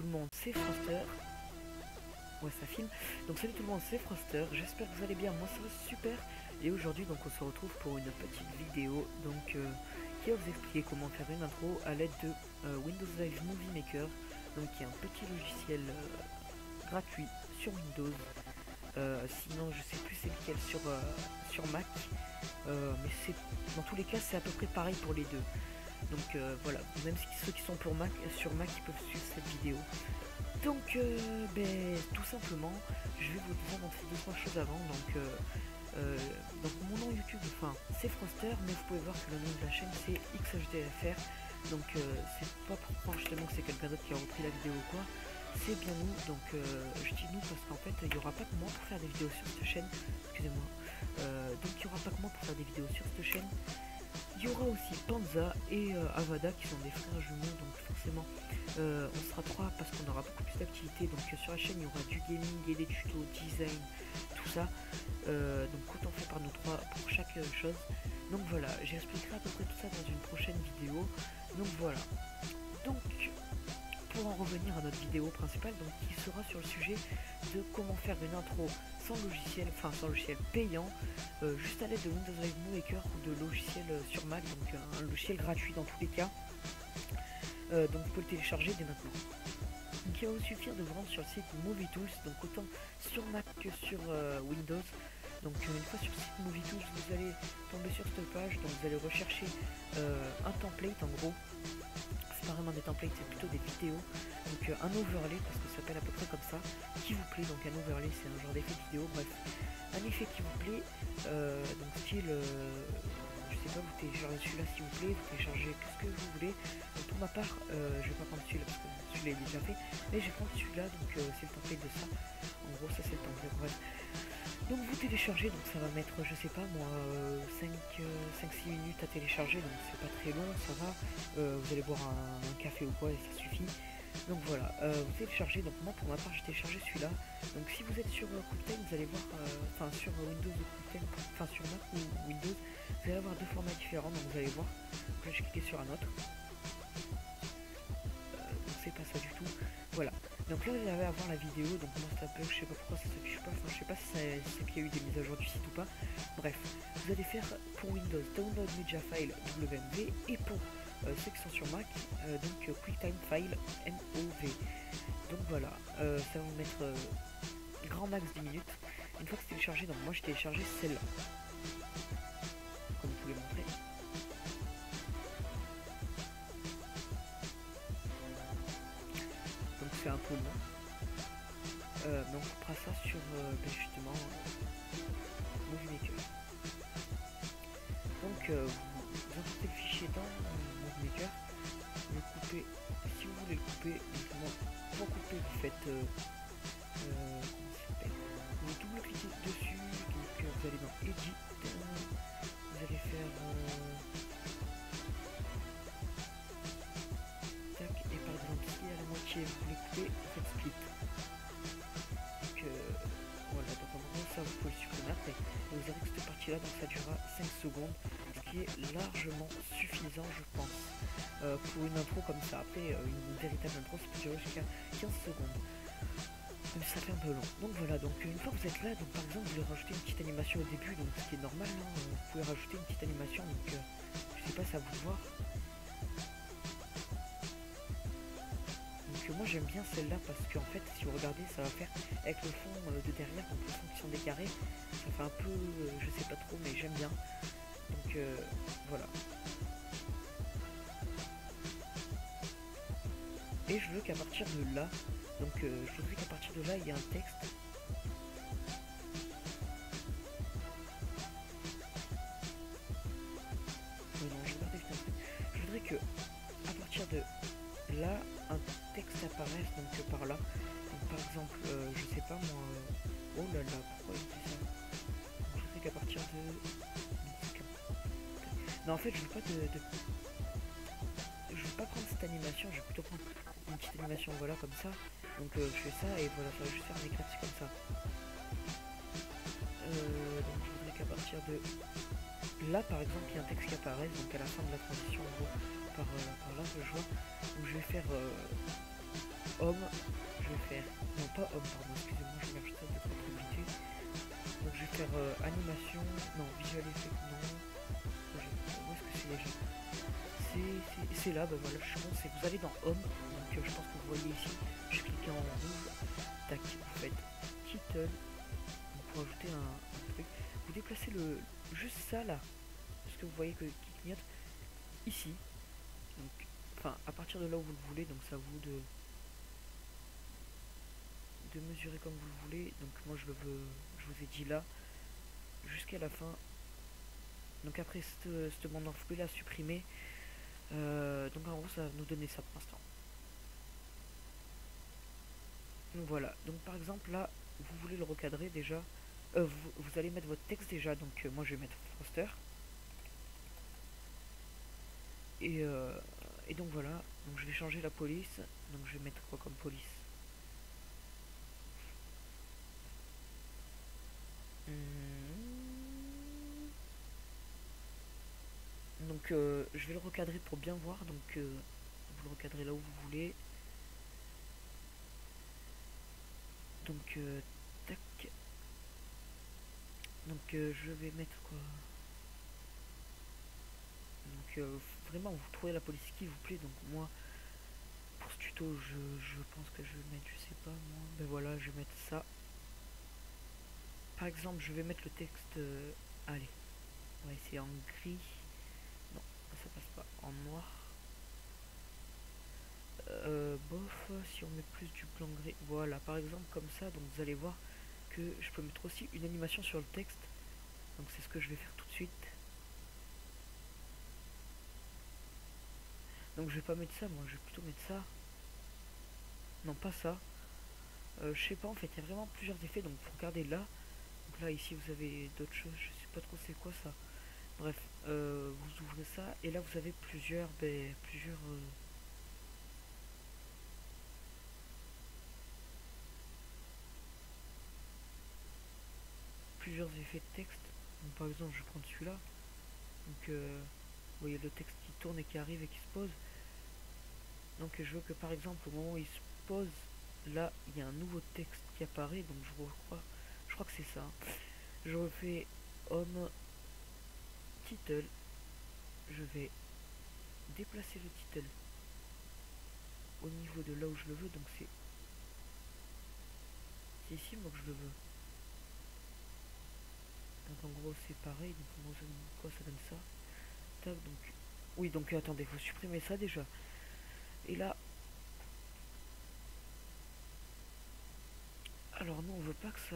le monde, c'est Froster. Ouais, ça filme. Donc salut tout le monde, c'est Froster. J'espère que vous allez bien. Moi ça va super. Et aujourd'hui donc on se retrouve pour une petite vidéo donc qui va vous expliquer comment faire une intro à l'aide de Windows Live Movie Maker, donc qui est un petit logiciel gratuit sur Windows. Sinon je sais plus c'est lequel sur Mac, mais c'est dans tous les cas c'est à peu près pareil pour les deux. Donc voilà, même ceux qui sont pour Mac, sur Mac ils peuvent suivre cette vidéo. Donc tout simplement je vais vous montrer 2-3 choses avant. Donc mon nom YouTube, enfin c'est Froster, mais vous pouvez voir que le nom de la chaîne c'est XHDFR. Donc c'est pas pour croire justement que c'est quelqu'un d'autre qui a repris la vidéo ou quoi, c'est bien nous. Donc je dis nous parce qu'en fait il n'y aura pas que moi pour faire des vidéos sur cette chaîne, excusez-moi. Donc il n'y aura pas que moi pour faire des vidéos sur cette chaîne. Il y aura aussi Panza et Avada qui sont des frères jumeaux, donc forcément on sera trois parce qu'on aura beaucoup plus d'activités. Donc sur la chaîne il y aura du gaming et des tutos, design, tout ça. Donc autant fait par nous trois pour chaque chose. Donc voilà, j'expliquerai à peu près tout ça dans une prochaine vidéo. Donc voilà. Donc pour en revenir à notre vidéo principale, donc qui sera sur le sujet de comment faire une intro sans logiciel, enfin sans logiciel payant, juste à l'aide de Windows Live Maker ou de logiciel sur Mac, donc un logiciel gratuit dans tous les cas. Donc vous pouvez le télécharger dès maintenant. Donc il va vous suffire de vous rendre sur le site Movie Tools, donc autant sur Mac que sur Windows. Donc une fois sur le site Movie Tools, vous allez tomber sur cette page, donc vous allez rechercher un template en gros. C'est pas vraiment des templates, c'est plutôt des vidéos. Donc un overlay, parce que ça s'appelle à peu près comme ça, qui vous plaît. Donc un overlay c'est un genre d'effet vidéo, bref. Un effet qui vous plaît, donc style, je sais pas, vous téléchargez celui-là s'il vous plaît, vous téléchargez ce que vous voulez. Donc pour ma part, je vais pas prendre celui-là parce que celui-là est déjà fait, mais je vais prendre celui-là, donc c'est le template de ça. En gros ça c'est le template, bref. Donc vous téléchargez, donc ça va mettre, je sais pas moi, 5-6 minutes à télécharger, donc c'est pas très long, ça va. Vous allez boire un café ou quoi et ça suffit. Donc voilà, vous téléchargez, donc moi pour ma part j'ai téléchargé celui-là. Donc si vous êtes sur QuickTime, vous allez voir, enfin sur Windows ou QuickTime, enfin sur Mac ou Windows, vous allez avoir deux formats différents, donc vous allez voir. Donc là j'ai cliqué sur un autre. Donc c'est pas ça du tout, voilà. Donc là vous allez avoir la vidéo, donc moi ça bug, je sais pas pourquoi ça s'affiche pas, enfin je sais pas si c'est qu'il y a eu des mises à jour du site ou pas. Bref, vous allez faire pour Windows Download Media File WMV et pour ceux qui sont sur Mac, donc QuickTime File MOV. Donc voilà, ça va vous mettre grand max 10 minutes. Une fois que c'est téléchargé, donc moi j'ai téléchargé celle-là, comme vous pouvez montrer. Donc c'est un peu long, mais on fera ça sur justement Movie Maker. Donc vous importez le fichier dans Movie Maker, vous le coupez, si vous voulez le couper, pour couper vous faites comment ça s'appelle, vous double-cliquez dessus, donc vous allez dans Edit, vous allez faire tac, et par exemple si à la moitié vous voulez couper, vous faites split. Donc voilà, donc en gros ça vous pouvez le supprimer après. Et vous verrez que cette partie là donc ça durera 5 secondes, ce qui est largement suffisant je pense pour une intro comme ça. Après une véritable intro ça peut durer jusqu'à 15 secondes. Même si ça fait un peu long. Donc voilà, donc une fois que vous êtes là, donc par exemple vous voulez rajouter une petite animation au début, donc ce qui est normal, hein, vous pouvez rajouter une petite animation, donc je sais pas, ça à vous de voir. Donc moi j'aime bien celle-là parce qu'en fait si vous regardez ça va faire avec le fond de derrière, donc le fond qui sont décarrés, ça fait un peu, je sais pas trop mais j'aime bien. Donc voilà. Et je veux qu'à partir de là, donc je veux qu'à partir de là il y ait un texte. Non, je voudrais que à partir de là un texte apparaisse donc par là. Donc par exemple, je sais pas moi, oh là là, pourquoi il fait ça? Je voudrais qu'à partir de... Non en fait je veux pas je veux pas prendre cette animation, je vais plutôt prendre une petite animation, voilà, comme ça. Donc je fais ça et voilà, ça va juste faire un éclat comme ça. Donc je voudrais qu'à partir de là par exemple il y a un texte qui apparaisse, donc à la fin de la transition en gros, par là je vois, où je vais faire homme, je vais faire, non pas homme, pardon, excusez-moi, je vais acheter de probabilité. Donc je vais faire animation, non, visual effect, non. Où est-ce que c'est léger? C'est là, bah voilà, je pense, c'est vous allez dans Home, donc je pense que vous voyez ici, je clique en rouge, tac, vous faites title, pour ajouter un truc, vous déplacez juste ça là, parce que vous voyez que qui clignote ici, donc, enfin à partir de là où vous le voulez, donc c'est à vous de mesurer comme vous le voulez, donc moi je le veux, je vous ai dit là, jusqu'à la fin, donc après cette bande vous pouvez la supprimer, donc en gros ça va nous donner ça pour l'instant. Donc voilà, donc par exemple là, vous voulez le recadrer déjà, vous allez mettre votre texte déjà, donc moi je vais mettre Froster. Et donc voilà, donc je vais changer la police, donc je vais mettre quoi comme police? Donc je vais le recadrer pour bien voir, donc vous le recadrez là où vous voulez. Donc tac. Donc je vais mettre quoi? Donc vraiment vous trouvez la police qui vous plaît, donc moi pour ce tuto je pense que je vais mettre, je sais pas moi, ben voilà, je vais mettre ça. Par exemple je vais mettre le texte, allez, on va essayer en gris, non ça passe pas, en noir. Bof, si on met plus du blanc gris, voilà par exemple comme ça, donc vous allez voir que je peux mettre aussi une animation sur le texte, donc c'est ce que je vais faire tout de suite. Donc je vais pas mettre ça, moi je vais plutôt mettre ça, non pas ça, je sais pas en fait, il y a vraiment plusieurs effets, donc vous regardez là, donc là ici vous avez d'autres choses, je sais pas trop c'est quoi ça, bref, vous ouvrez ça et là vous avez plusieurs plusieurs effets de texte. Donc par exemple je prends celui-là, donc vous voyez le texte qui tourne et qui arrive et qui se pose, donc je veux que par exemple au moment où il se pose, là il y a un nouveau texte qui apparaît, donc je crois que c'est ça, je refais home title, je vais déplacer le title au niveau de là où je le veux, donc c'est ici moi que je le veux. Donc en gros c'est pareil, donc en gros quoi ça donne ça. Tac, donc oui, donc attendez, faut supprimer ça déjà. Et là, alors non, on veut pas que ça.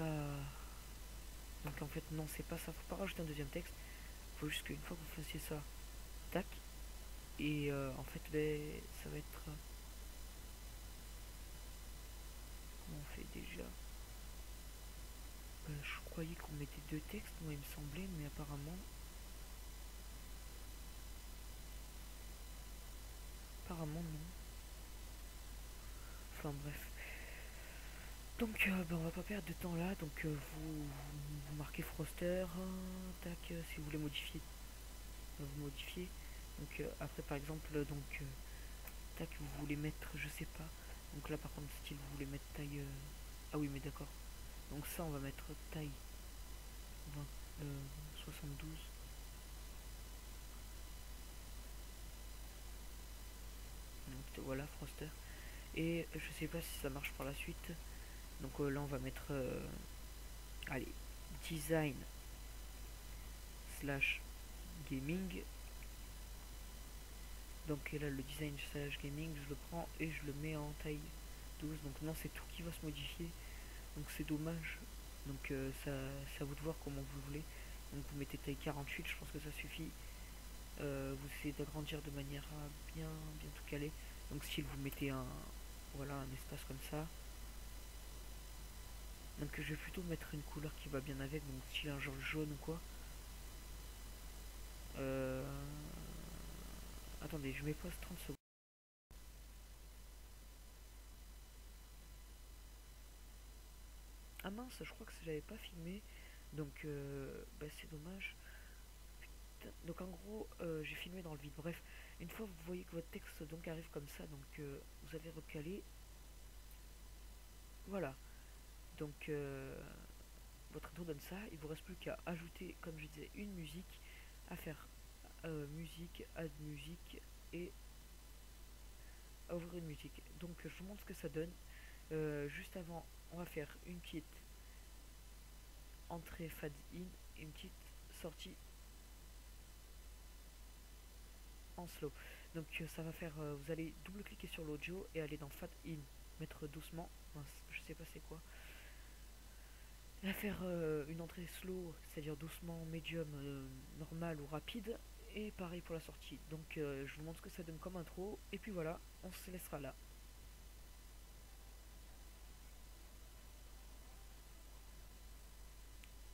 Donc en fait non, c'est pas ça. Faut pas rajouter un deuxième texte. Faut juste qu'une fois que vous fassiez ça, tac. Et en fait, ben, ça va être. Comment on fait déjà? Je croyais qu'on mettait deux textes, moi il me semblait, mais apparemment. Apparemment non. Enfin bref. Donc ben, on va pas perdre de temps là. Donc vous marquez Froster. Tac, si vous voulez modifier, vous modifiez. Donc après par exemple, donc tac, vous voulez mettre, je sais pas. Donc là par contre style vous voulez mettre taille. Ah oui mais d'accord. Donc ça on va mettre taille 20, 72. Donc voilà Froster. Et je sais pas si ça marche par la suite. Donc là on va mettre allez, design slash gaming. Donc là le design slash gaming je le prends et je le mets en taille 12. Donc non c'est tout qui va se modifier. Donc c'est dommage. Donc ça c'est à vous de voir comment vous le voulez. Donc vous mettez taille 48, je pense que ça suffit. Vous essayez d'agrandir de manière à bien tout caler. Donc si vous mettez un espace comme ça. Donc je vais plutôt mettre une couleur qui va bien avec, donc style un genre jaune ou quoi. Euh... Attendez, je mets pause 30 secondes. Ah mince, je crois que j'avais pas filmé. Donc bah, c'est dommage. Putain. Donc en gros, j'ai filmé dans le vide. Bref, une fois vous voyez que votre texte donc arrive comme ça, donc vous avez recalé. Voilà, donc votre intro donne ça, il vous reste plus qu'à ajouter, comme je disais, une musique, à faire musique, add musique et à ouvrir une musique. Donc je vous montre ce que ça donne. Juste avant, on va faire une petite entrée fade in et une petite sortie en slow. Donc ça va faire, vous allez double cliquer sur l'audio et aller dans fade in, mettre doucement, mince, je sais pas c'est quoi, va faire une entrée slow, c'est-à-dire doucement, médium, normal ou rapide, et pareil pour la sortie. Donc je vous montre ce que ça donne comme intro, et puis voilà, on se laissera là.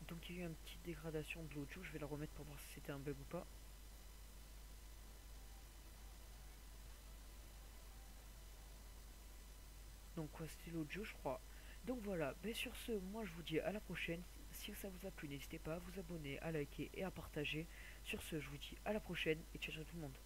Donc il y a eu une petite dégradation de l'audio, je vais la remettre pour voir si c'était un bug ou pas. Donc quoi, c'était l'audio je crois. Donc voilà, mais sur ce, moi je vous dis à la prochaine. Si ça vous a plu, n'hésitez pas à vous abonner, à liker et à partager. Sur ce, je vous dis à la prochaine et ciao ciao tout le monde.